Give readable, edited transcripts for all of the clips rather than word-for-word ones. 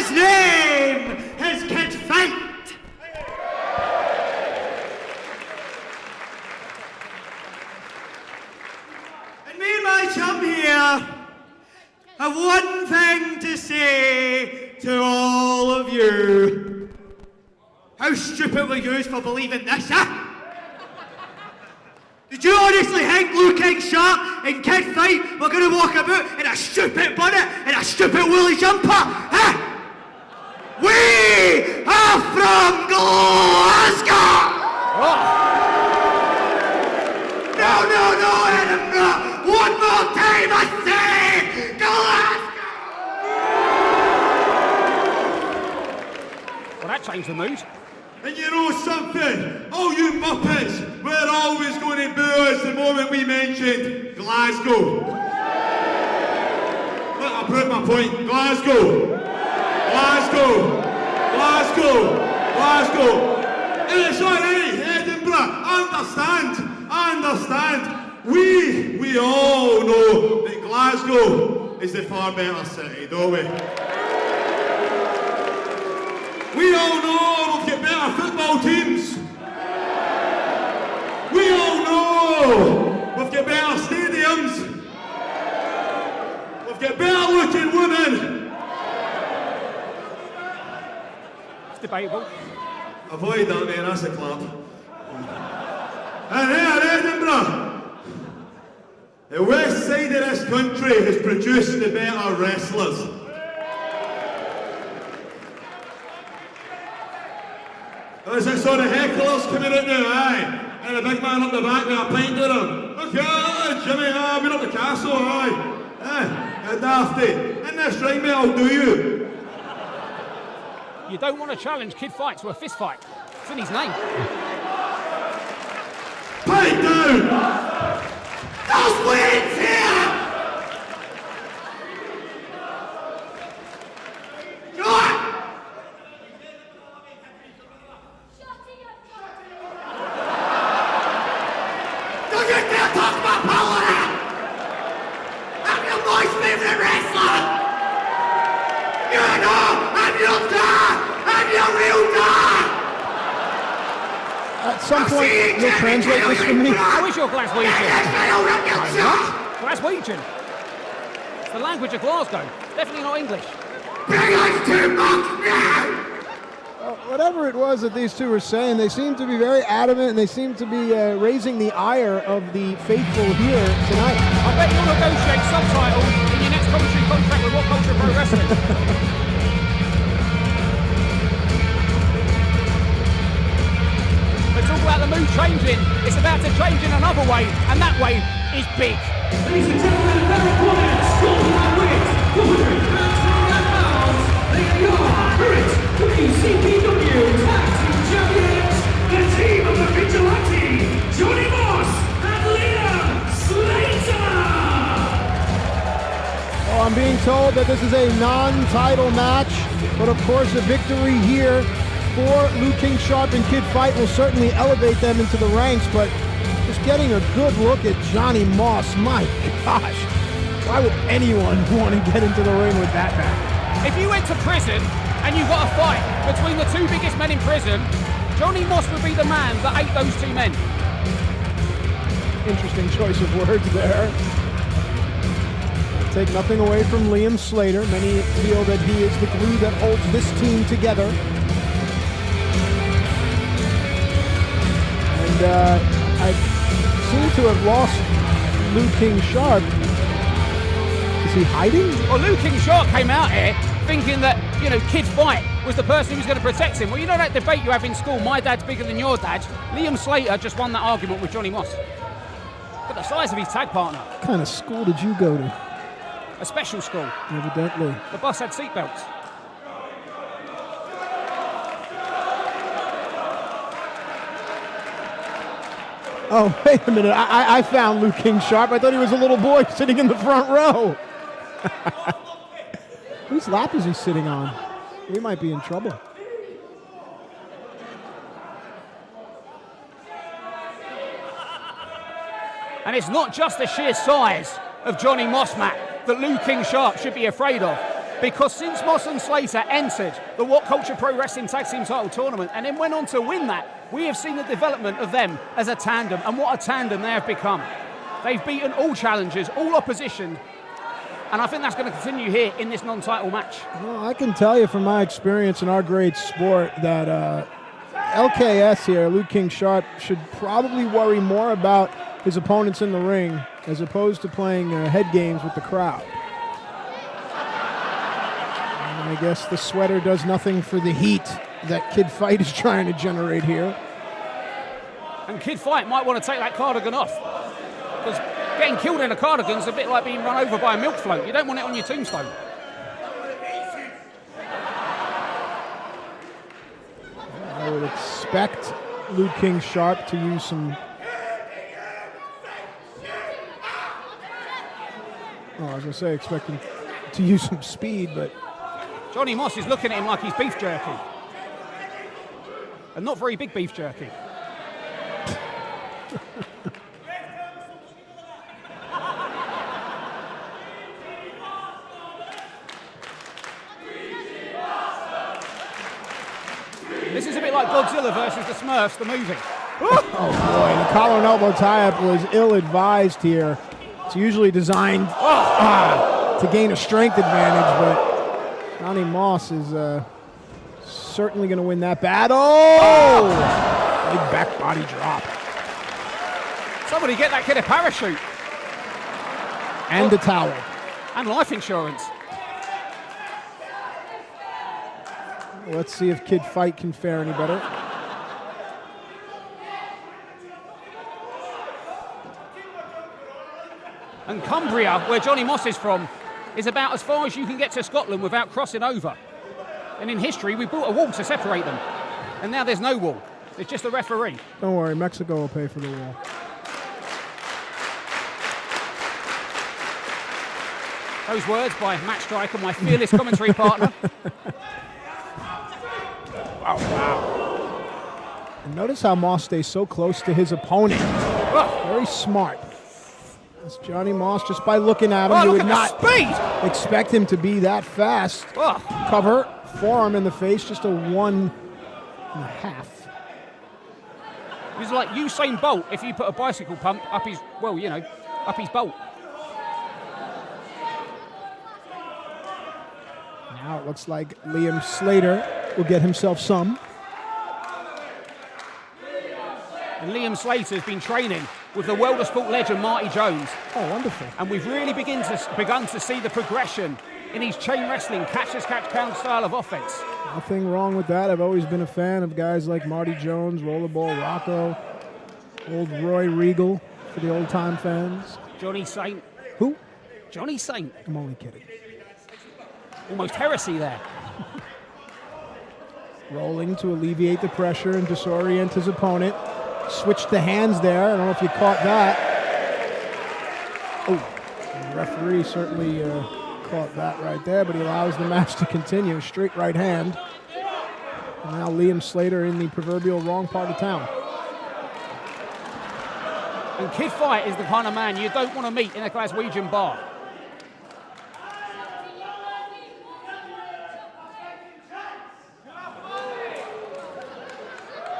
His name is Kid Fite. And me and my chum here have one thing to say to all of you. How stupid were you for believing this, huh? Did you honestly think Luke King Sharp and Kid Fite were going to walk about in a stupid bonnet and a stupid woolly jumper, huh? We are from Glasgow! Oh. No, Edinburgh! One more time, I say! Glasgow! Well, that changed the mood. And you know something? All you Muppets were always going to boo us the moment we mentioned Glasgow. Look, I proved my point. Glasgow. Glasgow. Glasgow. Glasgow. And it's all right, Edinburgh. I understand. We all know that Glasgow is the far better city, don't we? We all know we've got better football teams. We all know we've got better stadiums. We've got better looking women. It's debatable. Avoid that, man, that's a clap. And here, Edinburgh, the west side of this country has produced the better wrestlers. There's this sort of hecklers coming out now, aye? And a big man up the back with a pint to them. Look at Jimmy, aye, we're up the castle, aye. Aye, a dafty. In this right, mate, I'll do you. You don't want to challenge Kid Fite to a fist fight. It's in his name. Pipe down! Those wins here! Go on! Don't you dare talk about Paula! I'm your boy's favorite wrestler! You know, I'm your dad! I'm your real dad! At some point, you'll translate this for me. How is your Glaswegian? Glaswegian? It's the language of Glasgow. Definitely not English. Bring us 2 months now! Whatever it was that these two were saying, they seem to be very adamant and they seem to be raising the ire of the faithful here tonight. I bet you'll negotiate subtitles in your next commentary contract with What Culture Pro Wrestling. Talk about the mood changing. It's about to change in another way, and that way is big. Ladies and gentlemen, very quiet, strong lightweight, 439 pounds, they are current WCPW Tag Team Champions, the team of the Vigilante, Johnny Moss and Liam Slater. Well, I'm being told that this is a non-title match, but of course a victory here for Luke King Sharp and Kid Fite will certainly elevate them into the ranks, but just getting a good look at Johnny Moss, my gosh, why would anyone want to get into the ring with that man? If you went to prison and you got a fight between the 2 biggest men in prison, Johnny Moss would be the man that ate those 2 men. Interesting choice of words there. Take nothing away from Liam Slater. Many feel that he is the glue that holds this team together. I seem to have lost Luke King Sharp. Is he hiding? Well, Luke King Sharp came out here thinking that, you know, Kid Fite was the person who was going to protect him. Well, you know that debate you have in school, my dad's bigger than your dad? Liam Slater just won that argument with Johnny Moss. Look at the size of his tag partner. What kind of school did you go to? A special school. Evidently. The bus had seatbelts. Oh, wait a minute. I found Luke King Sharp. I thought he was a little boy sitting in the front row. Whose lap is he sitting on? We might be in trouble. And it's not just the sheer size of Johnny Moss, Matt, that Luke King Sharp should be afraid of. Because since Moss and Slater entered the What Culture Pro Wrestling Tag Team Title Tournament and then went on to win that, we have seen the development of them as a tandem, and what a tandem they have become. They've beaten all challengers, all opposition, and I think that's going to continue here in this non-title match. Well, I can tell you from my experience in our great sport that LKS here, Luke King Sharp, should probably worry more about his opponents in the ring as opposed to playing head games with the crowd. And I guess the sweater does nothing for the heat that Kid Fite is trying to generate here. And Kid Fite might want to take that cardigan off, because getting killed in a cardigan is a bit like being run over by a milk float. You don't want it on your tombstone. I would expect Luke King Sharp to use some... Oh, I was going to say expect him to use some speed, but... Johnny Moss is looking at him like he's beef jerky. And not very big beef jerky. This is a bit like Godzilla versus the Smurfs, the movie. Oh boy, the collar and elbow tie-up was ill-advised here. It's usually designed to gain a strength advantage, but Johnny Moss is certainly going to win that battle. Big back body drop. Somebody get that kid a parachute. And a towel. And life insurance. Let's see if Kid Fite can fare any better. And Cumbria, where Johnny Moss is from, is about as far as you can get to Scotland without crossing over. And in history, we built a wall to separate them. And now there's no wall. There's just a referee. Don't worry, Mexico will pay for the wall. Those words by Matt Striker, my fearless commentary partner. Wow. And notice how Moss stays so close to his opponent. Very smart. It's Johnny Moss, just by looking at him, you would not expect him to be that fast. Cover, forearm in the face, just a 1.5. He's like Usain Bolt if you put a bicycle pump up his, well, you know, up his bolt. Now it looks like Liam Slater will get himself some. And Liam Slater has been training with the World of Sport legend Marty Jones. Oh, wonderful. And we've really begun to see the progression in his chain wrestling, catch-as-catch-count style of offense. Nothing wrong with that. I've always been a fan of guys like Marty Jones, Rollerball Rocco, old Roy Regal for the old-time fans. Johnny Saint. Who? Johnny Saint. I'm only kidding. Almost heresy there. Rolling to alleviate the pressure and disorient his opponent. Switched the hands there. I don't know if you caught that. Oh, the referee certainly caught that right there, but he allows the match to continue. Straight right hand. And now Liam Slater in the proverbial wrong part of town. And Kid Fite is the kind of man you don't want to meet in a Glaswegian bar.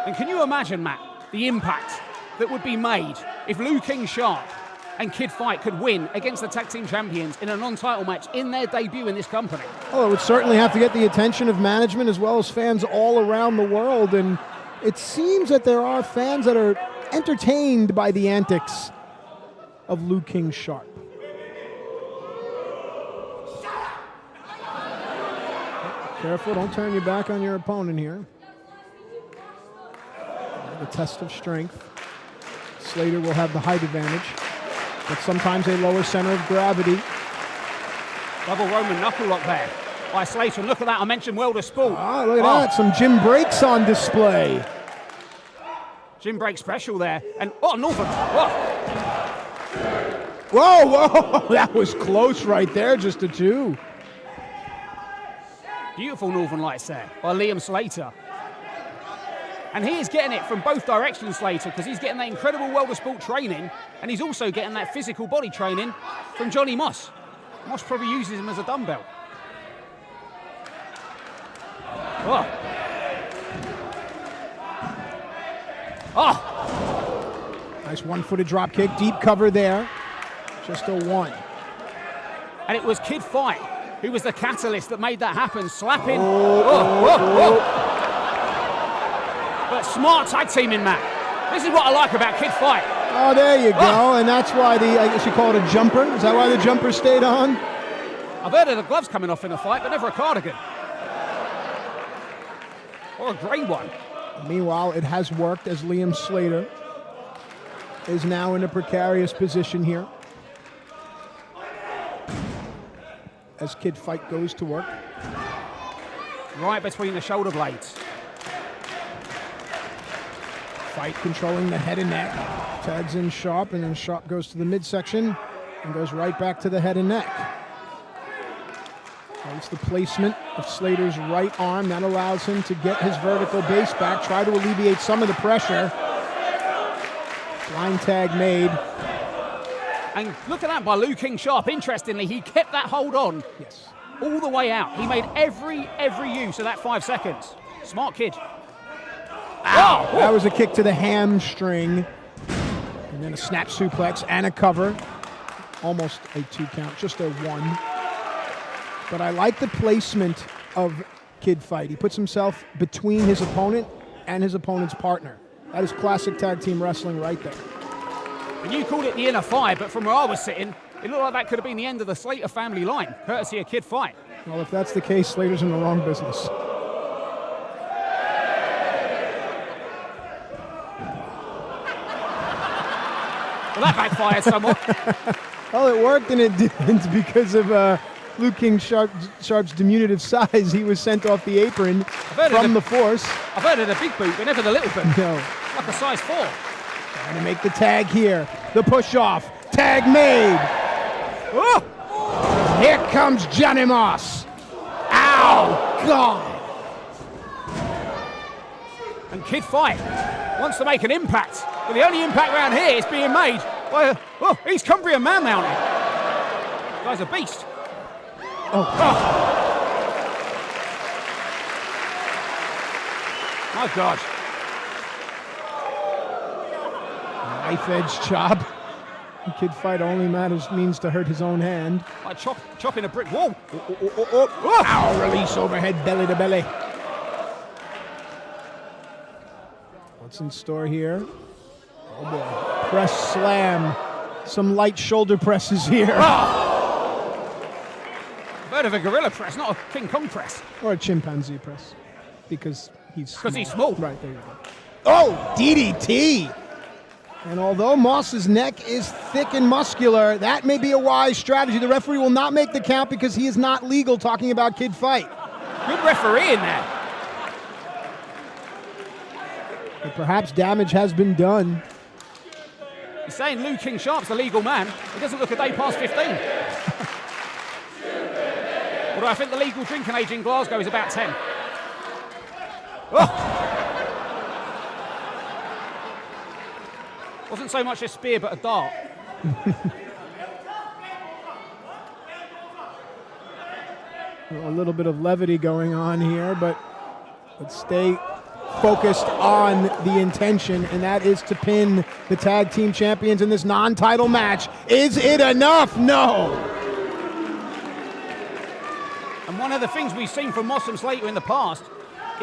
And can you imagine, Matt, the impact that would be made if Luke King Sharp and Kid Fite could win against the tag team champions in a non-title match in their debut in this company? Oh, it would certainly have to get the attention of management as well as fans all around the world. And it seems that there are fans that are entertained by the antics of Luke King Sharp. Careful, don't turn your back on your opponent here. The test of strength. Slater will have the height advantage, but sometimes a lower center of gravity. Double Roman knuckle lock there by Slater. And look at that, I mentioned World of Sport. Ah, look at that, some gym breaks on display. Gym break special there. And, Northern. Whoa, that was close right there, just a 2. Beautiful Northern Lights there by Liam Slater. And he is getting it from both directions, Slater, because he's getting that incredible World of Sport training, and he's also getting that physical body training from Johnny Moss. Moss probably uses him as a dumbbell. Oh. Oh. Nice one-footed drop kick, deep cover there. Just a 1. And it was Kid Fite who was the catalyst that made that happen, slapping. But smart tag teaming, Matt. This is what I like about Kid Fite. Oh, there you go. And that's why I guess you call it a jumper. Is that why the jumper stayed on? I've heard of the gloves coming off in a fight, but never a cardigan. Or a grey one. Meanwhile, it has worked as Liam Slater is now in a precarious position here. As Kid Fite goes to work. Right between the shoulder blades. Fite controlling the head and neck. Tags in Sharp, and then Sharp goes to the midsection and goes right back to the head and neck. It's the placement of Slater's right arm. That allows him to get his vertical base back, try to alleviate some of the pressure. Blind tag made. And look at that by Liu King Sharp. Interestingly, he kept that hold on all the way out. He made every use of that 5 seconds. Smart kid. Ow! That was a kick to the hamstring. And then a snap suplex and a cover. Almost a 2 count, just a 1. But I like the placement of Kid Fite. He puts himself between his opponent and his opponent's partner. That is classic tag team wrestling right there. And you called it the inner 5, but from where I was sitting, it looked like that could have been the end of the Slater family line, courtesy of Kid Fite. Well, if that's the case, Slater's in the wrong business. Well, that backfired somewhat. Well, it worked and it didn't because of Liu King Sharp's diminutive size. He was sent off the apron from the force. I've heard of the big boot, but never the little boot. No. Like a size 4. Trying to make the tag here. The push off. Tag made. Oh! Here comes Johnny Moss. Ow! God! And Kid Fite wants to make an impact. But the only impact around here is being made by East Cumbrian man mountain. The guy's a beast. Oh. My God. Knife edge chop. Kid Fite only means to hurt his own hand. Like chopping a brick wall. Ow, release overhead belly to belly. What's in store here? Oh boy. Press slam. Some light shoulder presses here. Heard of a gorilla press, not a King Kong press. Or a chimpanzee press. Because he's small. Right, there you go. Oh, DDT! And although Moss's neck is thick and muscular, that may be a wise strategy. The referee will not make the count because he is not legal, talking about Kid Fite. Good referee in there. But perhaps damage has been done. He's saying Liu King Sharp's the legal man. He doesn't look a day past 15. Although I think the legal drinking age in Glasgow is about 10. Oh. Wasn't so much a spear, but a dart. A little bit of levity going on here, but let's stay focused on the intention, and that is to pin the tag team champions in this non-title match. Is it enough? No. And one of the things we've seen from Moss and Slater in the past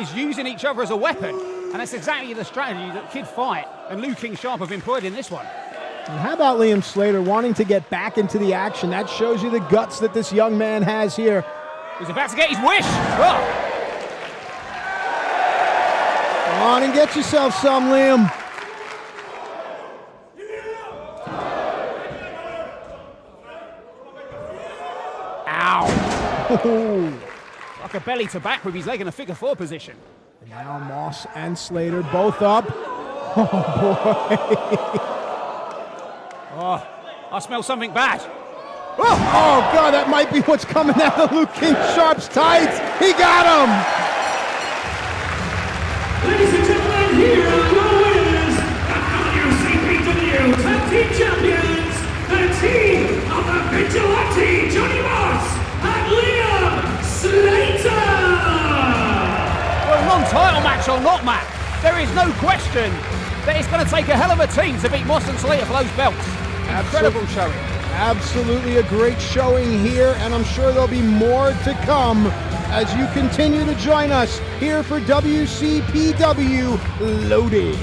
is using each other as a weapon. And that's exactly the strategy that Kid Fite and Liu King Sharp have employed in this one. And how about Liam Slater wanting to get back into the action? That shows you the guts that this young man has here. He's about to get his wish. Oh. Come on and get yourself some, Liam. Ow. Oh. Like a belly to back with his leg in a figure 4 position. And now Moss and Slater both up. Oh, boy. Oh, I smell something bad. Oh, God, that might be what's coming out of Liu King Sharp's tights. He got him. Ladies and gentlemen, here are your winners, the WCPW Tag Team Champions, the team of the Vigilante, Johnny Moss and Liam Slater! not, Matt. There is no question that it's going to take a hell of a team to beat Moss and Slater for those belts. Incredible showing. Absolutely a great showing here, and I'm sure there'll be more to come as you continue to join us here for WCPW Loaded.